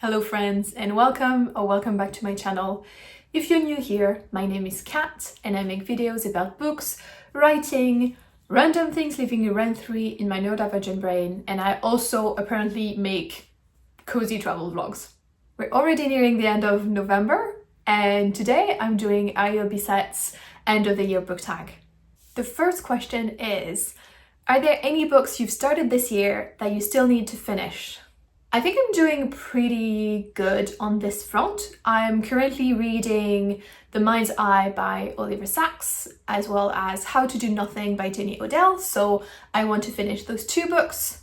Hello friends and welcome back to my channel. If you're new here, my name is Kat and I make videos about books, writing, random things living rent-free in my neurodivergent brain, and I also apparently make cozy travel vlogs. We're already nearing the end of November and today I'm doing Ariel Bisset's end of the year book tag. The first question is, are there any books you've started this year that you still need to finish? I think I'm doing pretty good on this front. I'm currently reading The Mind's Eye by Oliver Sacks, as well as How to Do Nothing by Jenny Odell, so I want to finish those two books.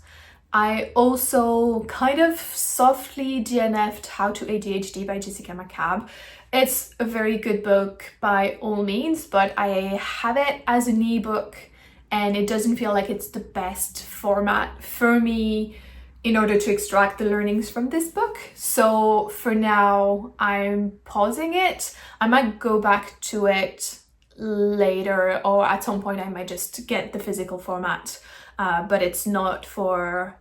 I also kind of softly DNF'd How to ADHD by Jessica McCabe. It's a very good book by all means, but I have it as an ebook and it doesn't feel like it's the best format for me in order to extract the learnings from this book. So for now, I'm pausing it. I might go back to it later, or at some point I might just get the physical format, but it's not for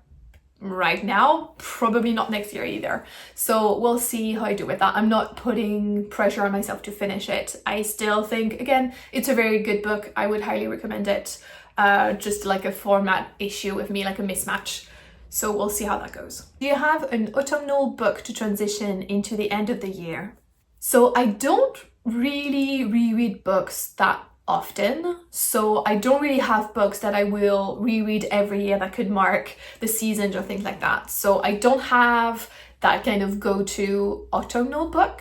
right now, probably not next year either. So we'll see how I do with that. I'm not putting pressure on myself to finish it. I still think, again, it's a very good book. I would highly recommend it. Just like a format issue with me, like a mismatch. So we'll see how that goes. Do you have an autumnal book to transition into the end of the year? So I don't really reread books that often. So I don't really have books that I will reread every year that could mark the seasons or things like that. So I don't have that kind of go-to autumnal book.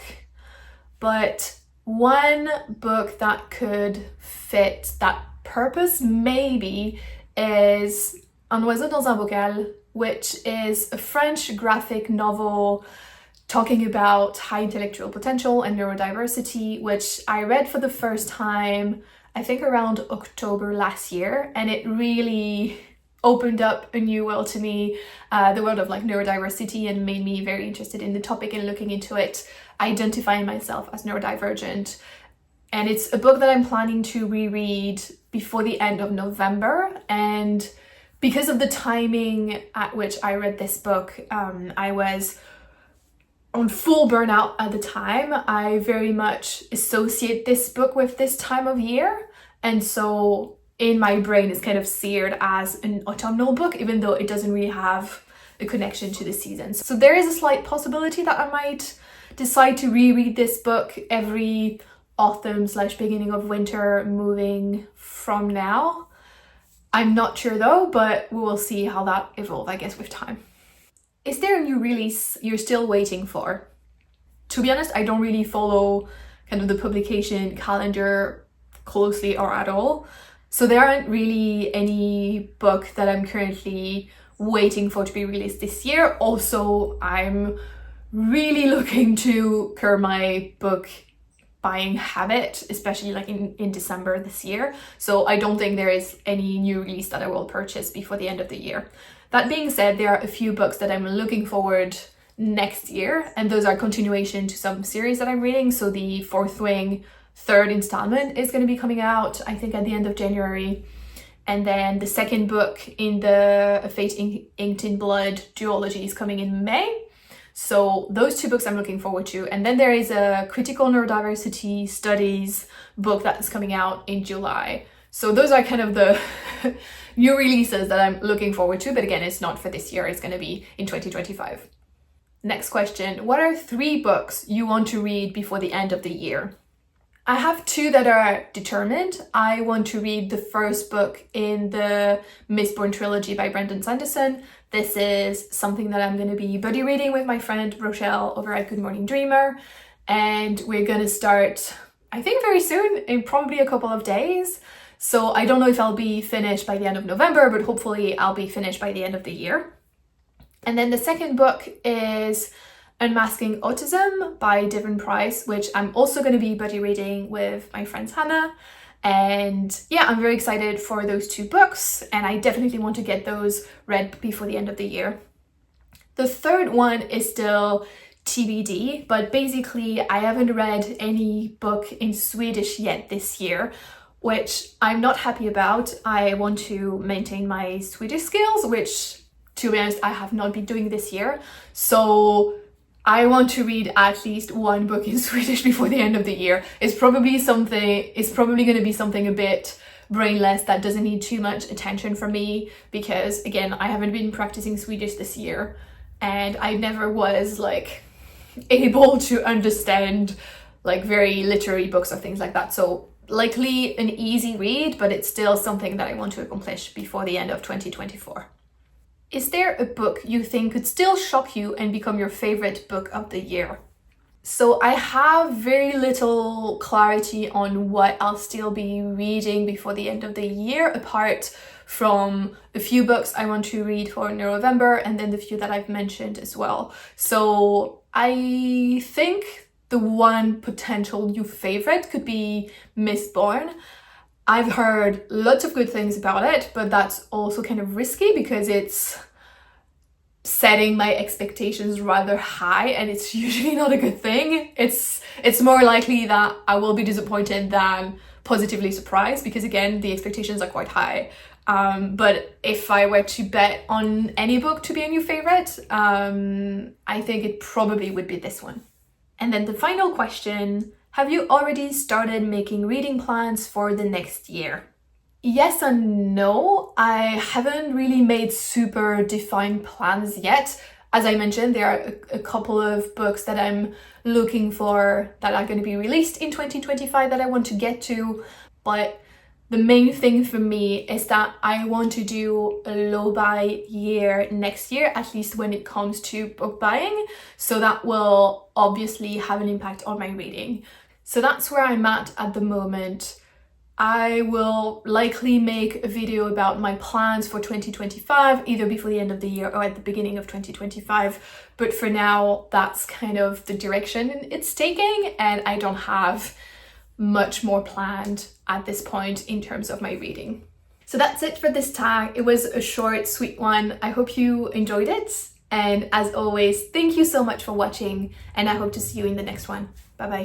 But one book that could fit that purpose maybe is Un oiseau dans un bocal, which is a French graphic novel talking about high intellectual potential and neurodiversity, which I read for the first time, I think around October last year, and it really opened up a new world to me, the world of like neurodiversity, and made me very interested in the topic and looking into it, identifying myself as neurodivergent. And it's a book that I'm planning to reread before the end of November, and because of the timing at which I read this book, I was on full burnout at the time. I very much associate this book with this time of year. And so in my brain, it's kind of seared as an autumnal book, even though it doesn't really have a connection to the seasons. So there is a slight possibility that I might decide to reread this book every autumn/beginning of winter moving from now. I'm not sure though, but we will see how that evolves, I guess, with time. Is there a new release you're still waiting for? To be honest, I don't really follow kind of the publication calendar closely or at all. So there aren't really any book that I'm currently waiting for to be released this year. Also, I'm really looking to curb my book buying habit, especially like in December this year. So I don't think there is any new release that I will purchase before the end of the year. That being said, there are a few books that I'm looking forward next year, and those are continuation to some series that I'm reading. So the Fourth Wing third installment is going to be coming out, I think at the end of January. And then the second book in the A Fate Inked in Blood duology is coming in May. So those two books I'm looking forward to. And then there is a critical neurodiversity studies book that is coming out in July. So those are kind of the new releases that I'm looking forward to. But again, it's not for this year. It's going to be in 2025. Next question. What are 3 books you want to read before the end of the year? I have 2 that are determined. I want to read the first book in the Mistborn trilogy by Brandon Sanderson. This is something that I'm going to be buddy reading with my friend Rochelle over at Good Morning Dreamer. And we're going to start, I think very soon, in probably a couple of days. So I don't know if I'll be finished by the end of November, but hopefully I'll be finished by the end of the year. And then the second book is Unmasking Autism by Devon Price, which I'm also going to be buddy reading with my friend Hannah. And yeah, I'm very excited for those 2 books, and I definitely want to get those read before the end of the year. The third one is still TBD, but basically I haven't read any book in Swedish yet this year, which I'm not happy about. I want to maintain my Swedish skills, which to be honest, I have not been doing this year. So I want to read at least one book in Swedish before the end of the year. It's probably going to be something a bit brainless that doesn't need too much attention from me, because again, I haven't been practicing Swedish this year and I never was like able to understand like very literary books or things like that. So likely an easy read, but it's still something that I want to accomplish before the end of 2024. Is there a book you think could still shock you and become your favorite book of the year? So I have very little clarity on what I'll still be reading before the end of the year, apart from a few books I want to read for November and then the few that I've mentioned as well. So I think the one potential new favorite could be Mistborn. I've heard lots of good things about it, but that's also kind of risky because it's setting my expectations rather high, and it's usually not a good thing. It's more likely that I will be disappointed than positively surprised, because again, the expectations are quite high. But if I were to bet on any book to be a new favorite, I think it probably would be this one. And then the final question, have you already started making reading plans for the next year? Yes and no. I haven't really made super defined plans yet. As I mentioned, there are a couple of books that I'm looking for that are going to be released in 2025 that I want to get to. But the main thing for me is that I want to do a low buy year next year, at least when it comes to book buying. So that will obviously have an impact on my reading. So that's where I'm at the moment. I will likely make a video about my plans for 2025, either before the end of the year or at the beginning of 2025. But for now, that's kind of the direction it's taking, and I don't have much more planned at this point in terms of my reading. So that's it for this tag. It was a short, sweet one. I hope you enjoyed it. And as always, thank you so much for watching, and I hope to see you in the next one. Bye bye.